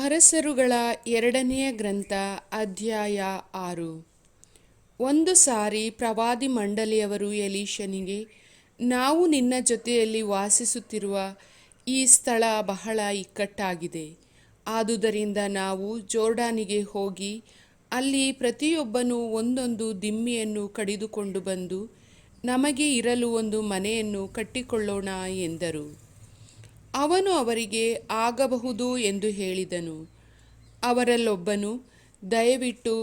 ಅರಸರುಗಳ 2ನೆಯ ಗ್ರಂಥ ಅಧ್ಯಾಯ 6. ಒಂದು ಸಾರಿ ಪ್ರವಾದಿ ಮಂಡಳಿಯವರು ಎಲೀಷನಿಗೆ, ನಾವು ನಿನ್ನ ಜೊತೆಯಲ್ಲಿ ವಾಸಿಸುತ್ತಿರುವ ಈ ಸ್ಥಳ ಬಹಳ ಇಕ್ಕಟ್ಟಾಗಿದೆ. ಆದುದರಿಂದ ನಾವು ಜೋರ್ಡಾನಿಗೆ ಹೋಗಿ ಅಲ್ಲಿ ಪ್ರತಿಯೊಬ್ಬನೂ ಒಂದೊಂದು ದಿಮ್ಮಿಯನ್ನು ಕಡಿದುಕೊಂಡು ಬಂದು ನಮಗೆ ಇರಲು ಒಂದು ಮನೆಯನ್ನು ಕಟ್ಟಿಕೊಳ್ಳೋಣ ಎಂದರು. ಅವನು ಅವರಿಗೆ, ಆಗಬಹುದು ಎಂದು ಹೇಳಿದನು. ಅವರಲ್ಲೊಬ್ಬನು, ದಯವಿಟ್ಟು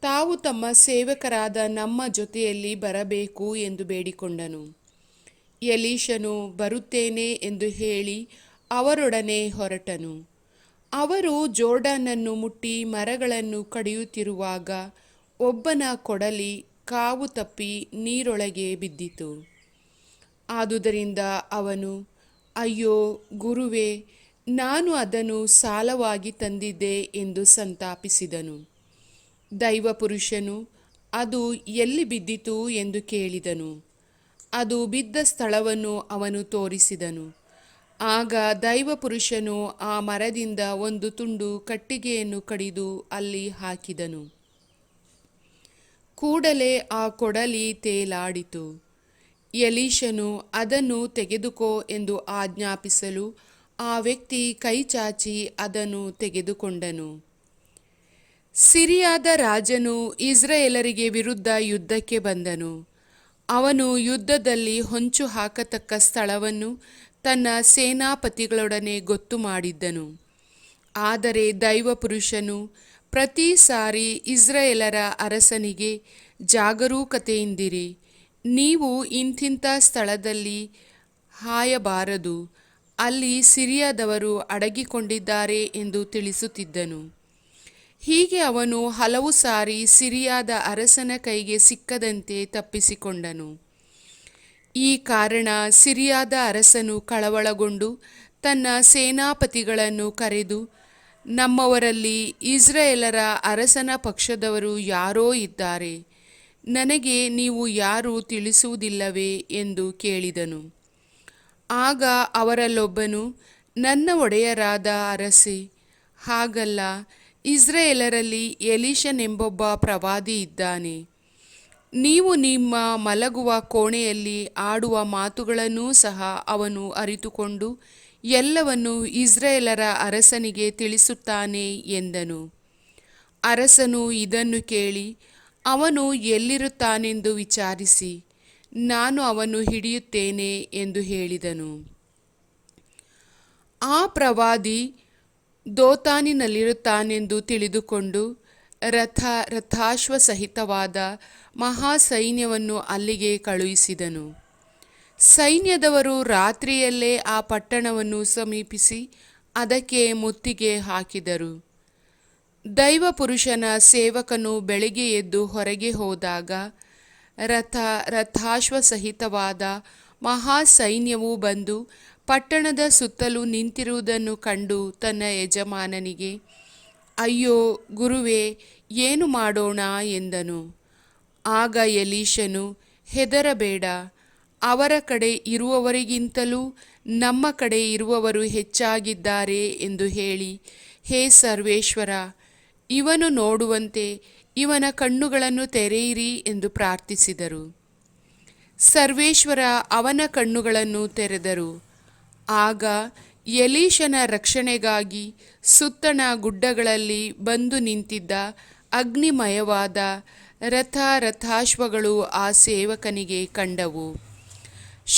ತಾವು ತಮ್ಮ ಸೇವಕರಾದ ನಮ್ಮ ಜೊತೆಯಲ್ಲಿ ಬರಬೇಕು ಎಂದು ಬೇಡಿಕೊಂಡನು. ಎಲೀಷನು ಬರುತ್ತೇನೆ ಎಂದು ಹೇಳಿ ಅವರೊಡನೆ ಹೊರಟನು. ಅವರು ಜೋರ್ಡಾನನ್ನು ಮುಟ್ಟಿ ಮರಗಳನ್ನು ಕಡಿಯುತ್ತಿರುವಾಗ ಒಬ್ಬನ ಕೊಡಲಿ ಕಾವು ತಪ್ಪಿ ನೀರೊಳಗೆ ಬಿದ್ದಿತು. ಆದುದರಿಂದ ಅವನು, ಅಯ್ಯೋ ಗುರುವೇ, ನಾನು ಅದನ್ನು ಸಾಲವಾಗಿ ತಂದಿದ್ದೆ ಎಂದು ಸಂತಾಪಿಸಿದನು. ದೈವಪುರುಷನು, ಅದು ಎಲ್ಲಿ ಬಿದ್ದಿತು ಎಂದು ಕೇಳಿದನು. ಅದು ಬಿದ್ದ ಸ್ಥಳವನ್ನು ಅವನು ತೋರಿಸಿದನು. ಆಗ ದೈವಪುರುಷನು ಆ ಮರದಿಂದ ಒಂದು ತುಂಡು ಕಟ್ಟಿಗೆಯನ್ನು ಕಡಿದು ಅಲ್ಲಿ ಹಾಕಿದನು. ಕೂಡಲೇ ಆ ಕೊಡಲಿ ತೇಲಾಡಿತು. ಎಲೀಷನು ಅದನ್ನು ತೆಗೆದುಕೋ ಎಂದು ಆಜ್ಞಾಪಿಸಲು ಆ ವ್ಯಕ್ತಿ ಕೈಚಾಚಿ ಅದನ್ನು ತೆಗೆದುಕೊಂಡನು. ಸಿರಿಯಾದ ರಾಜನು ಇಸ್ರಾಯೇಲರಿಗೆ ವಿರುದ್ಧ ಯುದ್ಧಕ್ಕೆ ಬಂದನು. ಅವನು ಯುದ್ಧದಲ್ಲಿ ಹೊಂಚು ಹಾಕತಕ್ಕ ಸ್ಥಳವನ್ನು ತನ್ನ ಸೇನಾಪತಿಗಳೊಡನೆ ಗೊತ್ತು ಮಾಡಿದ್ದನು. ಆದರೆ ದೈವಪುರುಷನು ಪ್ರತಿ ಸಾರಿ ಇಸ್ರಾಯೇಲರ ಅರಸನಿಗೆ, ಜಾಗರೂಕತೆಯಿಂದಿರಿ, ನೀವು ಇಂಥಿಂಥ ಸ್ಥಳದಲ್ಲಿ ಹಾಯಬಾರದು, ಅಲ್ಲಿ ಸಿರಿಯಾದವರು ಅಡಗಿಕೊಂಡಿದ್ದಾರೆ ಎಂದು ತಿಳಿಸುತ್ತಿದ್ದನು. ಹೀಗೆ ಅವನು ಹಲವು ಸಾರಿ ಸಿರಿಯಾದ ಅರಸನ ಕೈಗೆ ಸಿಕ್ಕದಂತೆ ತಪ್ಪಿಸಿಕೊಂಡನು. ಈ ಕಾರಣ ಸಿರಿಯಾದ ಅರಸನು ಕಳವಳಗೊಂಡು ತನ್ನ ಸೇನಾಪತಿಗಳನ್ನು ಕರೆದು, ನಮ್ಮವರಲ್ಲಿ ಇಸ್ರಾಯೇಲರ ಅರಸನ ಪಕ್ಷದವರು ಯಾರೋ ಇದ್ದಾರೆ, ನನಗೆ ನೀವು ಯಾರು ತಿಳಿಸುವುದಿಲ್ಲವೇ ಎಂದು ಕೇಳಿದನು. ಆಗ ಅವರಲ್ಲೊಬ್ಬನು, ನನ್ನ ಒಡೆಯರಾದ ಅರಸೇ, ಹಾಗಲ್ಲ, ಇಸ್ರಾಯೇಲರಲ್ಲಿ ಎಲೀಷನೆಂಬೊಬ್ಬ ಪ್ರವಾದಿ ಇದ್ದಾನೆ. ನೀವು ನಿಮ್ಮ ಮಲಗುವ ಕೋಣೆಯಲ್ಲಿ ಆಡುವ ಮಾತುಗಳನ್ನೂ ಸಹ ಅವನು ಅರಿತುಕೊಂಡು ಎಲ್ಲವನ್ನು ಇಸ್ರಾಯೇಲರ ಅರಸನಿಗೆ ತಿಳಿಸುತ್ತಾನೆ ಎಂದನು. ಅರಸನು ಇದನ್ನು ಕೇಳಿ, ಅವನು ಎಲ್ಲಿರುತ್ತಾನೆಂದು ವಿಚಾರಿಸಿ, ನಾನು ಅವನು ಹಿಡಿಯುತ್ತೇನೆ ಎಂದು ಹೇಳಿದನು. ಆ ಪ್ರವಾದಿ ದೋತಾನಿನಲ್ಲಿರುತ್ತಾನೆಂದು ತಿಳಿದುಕೊಂಡು ರಥಾಶ್ವ ಸಹಿತವಾದ ಮಹಾಸೈನ್ಯವನ್ನು ಅಲ್ಲಿಗೆ ಕಳುಹಿಸಿದನು. ಸೈನ್ಯದವರು ರಾತ್ರಿಯಲ್ಲೇ ಆ ಪಟ್ಟಣವನ್ನು ಸಮೀಪಿಸಿ ಅದಕ್ಕೆ ಮುತ್ತಿಗೆ ಹಾಕಿದರು. ದೈವಪುರುಷನ ಸೇವಕನು ಬೆಳಿಗ್ಗೆ ಎದ್ದು ಹೊರಗೆ ಹೋದಾಗ ರಥಾಶ್ವ ಸಹಿತವಾದ ಮಹಾಸೈನ್ಯವು ಬಂದು ಪಟ್ಟಣದ ಸುತ್ತಲೂ ನಿಂತಿರುವುದನ್ನು ಕಂಡು ತನ್ನ ಯಜಮಾನನಿಗೆ, ಅಯ್ಯೋ ಗುರುವೇ, ಏನು ಮಾಡೋಣ ಎಂದನು. ಆಗ ಎಲೀಷನು, ಹೆದರಬೇಡ, ಅವರ ಕಡೆ ಇರುವವರಿಗಿಂತಲೂ ನಮ್ಮ ಕಡೆ ಇರುವವರು ಹೆಚ್ಚಾಗಿದ್ದಾರೆ ಎಂದು ಹೇಳಿ, ಹೇ ಸರ್ವೇಶ್ವರ, ಇವನು ನೋಡುವಂತೆ ಇವನ ಕಣ್ಣುಗಳನ್ನು ತೆರೆಯಿರಿ ಎಂದು ಪ್ರಾರ್ಥಿಸಿದರು. ಸರ್ವೇಶ್ವರ ಅವನ ಕಣ್ಣುಗಳನ್ನು ತೆರೆದರು. ಆಗ ಎಲೀಷನ ರಕ್ಷಣೆಗಾಗಿ ಸುತ್ತಣ ಗುಡ್ಡಗಳಲ್ಲಿ ಬಂದು ನಿಂತಿದ್ದ ಅಗ್ನಿಮಯವಾದ ರಥಾಶ್ವಗಳು ಆ ಸೇವಕನಿಗೆ ಕಂಡವು.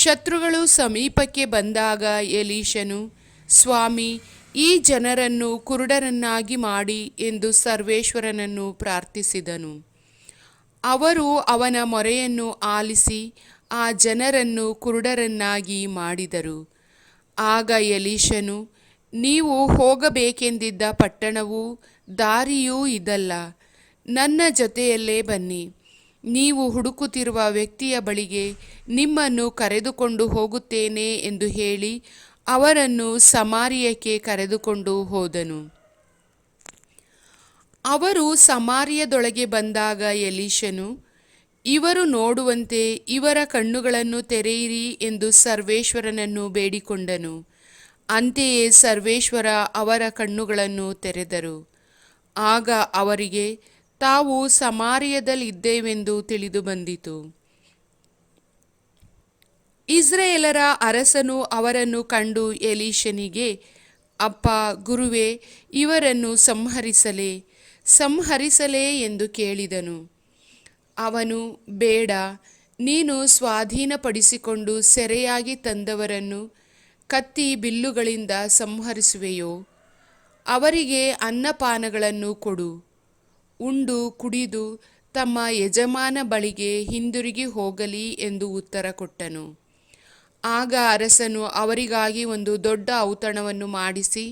ಶತ್ರುಗಳು ಸಮೀಪಕ್ಕೆ ಬಂದಾಗ ಎಲೀಷನು, ಸ್ವಾಮಿ, ಈ ಜನರನ್ನು ಕುರುಡರನ್ನಾಗಿ ಮಾಡಿ ಎಂದು ಸರ್ವೇಶ್ವರನನ್ನು ಪ್ರಾರ್ಥಿಸಿದನು. ಅವರು ಅವನ ಮೊರೆಯನ್ನು ಆಲಿಸಿ ಆ ಜನರನ್ನು ಕುರುಡರನ್ನಾಗಿ ಮಾಡಿದರು. ಆಗ ಎಲೀಷನು, ನೀವು ಹೋಗಬೇಕೆಂದಿದ್ದ ಪಟ್ಟಣವೂ ದಾರಿಯೂ ಇದಲ್ಲ, ನನ್ನ ಜೊತೆಯಲ್ಲೇ ಬನ್ನಿ, ನೀವು ಹುಡುಕುತ್ತಿರುವ ವ್ಯಕ್ತಿಯ ಬಳಿಗೆ ನಿಮ್ಮನ್ನು ಕರೆದುಕೊಂಡು ಹೋಗುತ್ತೇನೆ ಎಂದು ಹೇಳಿ ಅವರನ್ನು ಸಮಾರ್ಯಕ್ಕೆ ಕರೆದುಕೊಂಡು ಹೋದನು. ಅವರು ಸಮಾರ್ಯದೊಳಗೆ ಬಂದಾಗ ಎಲೀಷನು, ಇವರು ನೋಡುವಂತೆ ಇವರ ಕಣ್ಣುಗಳನ್ನು ತೆರೆಯಿರಿ ಎಂದು ಸರ್ವೇಶ್ವರನನ್ನು ಬೇಡಿಕೊಂಡನು. ಅಂತೆಯೇ ಸರ್ವೇಶ್ವರ ಅವರ ಕಣ್ಣುಗಳನ್ನು ತೆರೆದರು. ಆಗ ಅವರಿಗೆ ತಾವು ಸಮಾರ್ಯದಲ್ಲಿದ್ದೇವೆಂದು ತಿಳಿದು ಬಂದಿತು. ಇಸ್ರಾಯೇಲರ ಅರಸನು ಅವರನ್ನು ಕಂಡು ಎಲೀಷನಿಗೆ, ಅಪ್ಪ ಗುರುವೇ, ಇವರನ್ನು ಸಂಹರಿಸಲೇ ಎಂದು ಕೇಳಿದನು. ಅವನು, ಬೇಡ, ನೀನು ಸ್ವಾಧೀನಪಡಿಸಿಕೊಂಡು ಸೆರೆಯಾಗಿ ತಂದವರನ್ನು ಕತ್ತಿ ಬಿಲ್ಲುಗಳಿಂದ ಸಂಹರಿಸುವೆಯೋ? ಅವರಿಗೆ ಅನ್ನಪಾನಗಳನ್ನು ಕೊಡು, ಉಂಡು ಕುಡಿದು ತಮ್ಮ ಯಜಮಾನ ಬಳಿಗೆ ಹಿಂದಿರುಗಿ ಹೋಗಲಿ ಎಂದು ಉತ್ತರ ಕೊಟ್ಟನು. ಆಗ ಅರಸನು ಅವರಿಗಾಗಿ ಒಂದು ದೊಡ್ಡ ಔತಣವನ್ನು ಮಾಡಿಸಿ,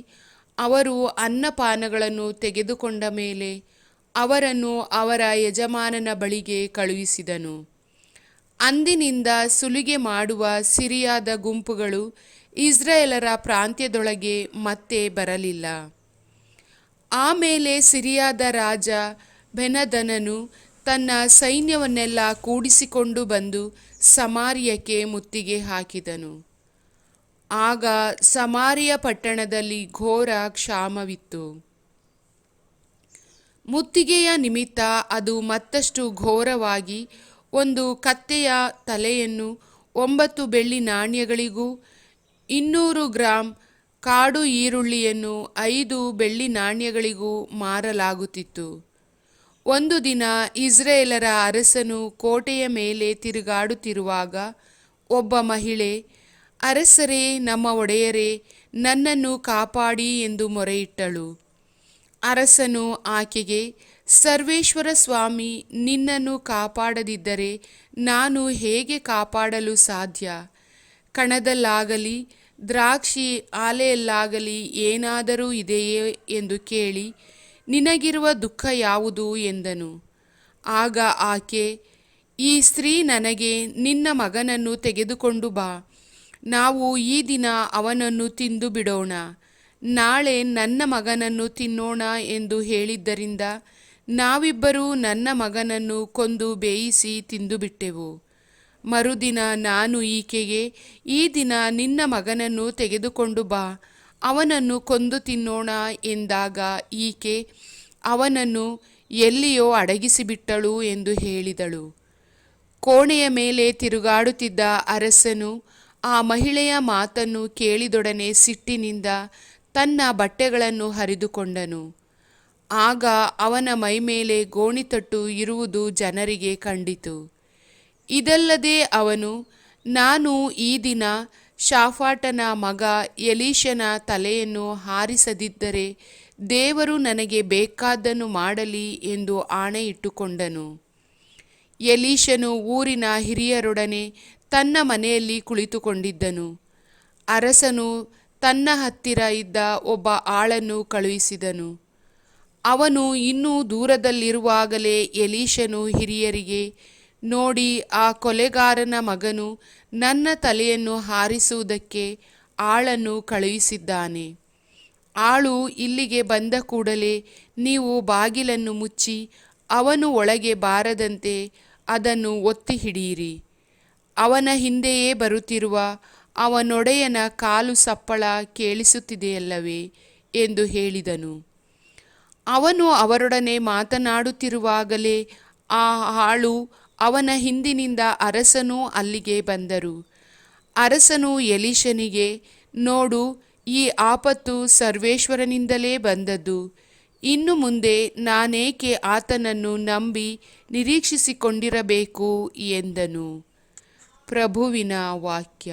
ಅವರು ಅನ್ನಪಾನಗಳನ್ನು ತೆಗೆದುಕೊಂಡ ಮೇಲೆ ಅವರನ್ನು ಅವರ ಯಜಮಾನನ ಬಳಿಗೆ ಕಳುಹಿಸಿದನು. ಅಂದಿನಿಂದ ಸುಲಿಗೆ ಮಾಡುವ ಸಿರಿಯಾದ ಗುಂಪುಗಳು ಇಸ್ರಾಯೇಲರ ಪ್ರಾಂತ್ಯದೊಳಗೆ ಮತ್ತೆ ಬರಲಿಲ್ಲ. ಆಮೇಲೆ ಸಿರಿಯಾದ ರಾಜ ಬೆನದನನು ತನ್ನ ಸೈನ್ಯವನ್ನೆಲ್ಲ ಕೂಡಿಸಿಕೊಂಡು ಬಂದು ಸಮಾರ್ಯಕ್ಕೆ ಮುತ್ತಿಗೆ ಹಾಕಿದನು. ಆಗ ಸಮಾರ್ಯ ಪಟ್ಟಣದಲ್ಲಿ ಘೋರ ಕ್ಷಾಮವಿತ್ತು. ಮುತ್ತಿಗೆಯ ನಿಮಿತ್ತ ಅದು ಮತ್ತಷ್ಟು ಘೋರವಾಗಿ, ಒಂದು ಕತ್ತೆಯ ತಲೆಯನ್ನು 9 ಬೆಳ್ಳಿ ನಾಣ್ಯಗಳಿಗೂ 200 ಗ್ರಾಂ ಕಾಡು ಈರುಳ್ಳಿಯನ್ನು 5 ಬೆಳ್ಳಿ ನಾಣ್ಯಗಳಿಗೂ ಮಾರಲಾಗುತ್ತಿತ್ತು. ಒಂದು ದಿನ ಇಸ್ರಾಯೇಲರ ಅರಸನು ಕೋಟೆಯ ಮೇಲೆ ತಿರುಗಾಡುತ್ತಿರುವಾಗ ಒಬ್ಬ ಮಹಿಳೆ, ಅರಸರೇ, ನಮ್ಮ ಒಡೆಯರೇ, ನನ್ನನ್ನು ಕಾಪಾಡಿ ಎಂದು ಮೊರೆಯಿಟ್ಟಳು. ಅರಸನು ಆಕೆಗೆ, ಸರ್ವೇಶ್ವರ ಸ್ವಾಮಿ ನಿನ್ನನ್ನು ಕಾಪಾಡದಿದ್ದರೆ ನಾನು ಹೇಗೆ ಕಾಪಾಡಲು ಸಾಧ್ಯ? ಕಣದಲ್ಲಾಗಲಿ ದ್ರಾಕ್ಷಿ ಆಲೆಯಲ್ಲಾಗಲಿ ಏನಾದರೂ ಇದೆಯೇ ಎಂದು ಕೇಳಿ, ನಿನಗಿರುವ ದುಃಖ ಯಾವುದು ಎಂದನು. ಆಗ ಆಕೆ, ಈ ಸ್ತ್ರೀ ನನಗೆ, ನಿನ್ನ ಮಗನನ್ನು ತೆಗೆದುಕೊಂಡು ಬಾ, ನಾವು ಈ ದಿನ ಅವನನ್ನು ತಿಂದು ಬಿಡೋಣ, ನಾಳೆ ನನ್ನ ಮಗನನ್ನು ತಿನ್ನೋಣ ಎಂದು ಹೇಳಿದ್ದರಿಂದ ನಾವಿಬ್ಬರೂ ನನ್ನ ಮಗನನ್ನು ಕೊಂದು ಬೇಯಿಸಿ ತಿಂದುಬಿಟ್ಟೆವು. ಮರುದಿನ ನಾನು ಈಕೆಗೆ, ಈ ದಿನ ನಿನ್ನ ಮಗನನ್ನು ತೆಗೆದುಕೊಂಡು ಬಾ, ಅವನನ್ನು ಕೊಂದು ತಿನ್ನೋಣ ಎಂದಾಗ ಈಕೆ ಅವನನ್ನು ಎಲ್ಲಿಯೋ ಅಡಗಿಸಿಬಿಟ್ಟಳು ಎಂದು ಹೇಳಿದಳು. ಕೋಣೆಯ ಮೇಲೆ ತಿರುಗಾಡುತ್ತಿದ್ದ ಅರಸನು ಆ ಮಹಿಳೆಯ ಮಾತನ್ನು ಕೇಳಿದೊಡನೆ ಸಿಟ್ಟಿನಿಂದ ತನ್ನ ಬಟ್ಟೆಗಳನ್ನು ಹರಿದುಕೊಂಡನು. ಆಗ ಅವನ ಮೈಮೇಲೆ ಗೋಣಿತಟ್ಟು ಇರುವುದು ಜನರಿಗೆ ಕಂಡಿತು. ಇದಲ್ಲದೆ ಅವನು, ನಾನು ಈ ದಿನ ಶಾಫಾಟನ ಮಗ ಎಲೀಷನ ತಲೆಯನ್ನು ಹಾರಿಸದಿದ್ದರೆ ದೇವರು ನನಗೆ ಬೇಕಾದ್ದನ್ನು ಮಾಡಲಿ ಎಂದು ಆಣೆಯಿಟ್ಟುಕೊಂಡನು. ಎಲೀಷನು ಊರಿನ ಹಿರಿಯರೊಡನೆ ತನ್ನ ಮನೆಯಲ್ಲಿ ಕುಳಿತುಕೊಂಡಿದ್ದನು. ಅರಸನು ತನ್ನ ಹತ್ತಿರ ಇದ್ದ ಒಬ್ಬ ಆಳನ್ನು ಕಳುಹಿಸಿದನು. ಅವನು ಇನ್ನೂ ದೂರದಲ್ಲಿರುವಾಗಲೇ ಎಲೀಷನು ಹಿರಿಯರಿಗೆ, ನೋಡಿ, ಆ ಕೊಲೆಗಾರನ ಮಗನು ನನ್ನ ತಲೆಯನ್ನು ಹಾರಿಸುವುದಕ್ಕೆ ಆಳನ್ನು ಕಳುಹಿಸಿದ್ದಾನೆ. ಆಳು ಇಲ್ಲಿಗೆ ಬಂದ ಕೂಡಲೇ ನೀವು ಬಾಗಿಲನ್ನು ಮುಚ್ಚಿ ಅವನು ಒಳಗೆ ಬಾರದಂತೆ ಅದನ್ನು ಒತ್ತಿ ಹಿಡಿಯಿರಿ. ಅವನ ಹಿಂದೆಯೇ ಬರುತ್ತಿರುವ ಅವನೊಡೆಯನ ಕಾಲು ಸಪ್ಪಳ ಕೇಳಿಸುತ್ತಿದೆಯಲ್ಲವೇ ಎಂದು ಹೇಳಿದನು. ಅವನು ಅವರೊಡನೆ ಮಾತನಾಡುತ್ತಿರುವಾಗಲೇ ಆ ಆಳು ಅವನ ಹಿಂದಿನಿಂದ ಅರಸನೂ ಅಲ್ಲಿಗೆ ಬಂದರು. ಅರಸನು ಎಲೀಷನಿಗೆ, ನೋಡು, ಈ ಆಪತ್ತು ಸರ್ವೇಶ್ವರನಿಂದಲೇ ಬಂದದ್ದು. ಇನ್ನು ಮುಂದೆ ನಾನೇಕೆ ಆತನನ್ನು ನಂಬಿ ನಿರೀಕ್ಷಿಸಿಕೊಂಡಿರಬೇಕು ಎಂದನು. ಪ್ರಭುವಿನ ವಾಕ್ಯ.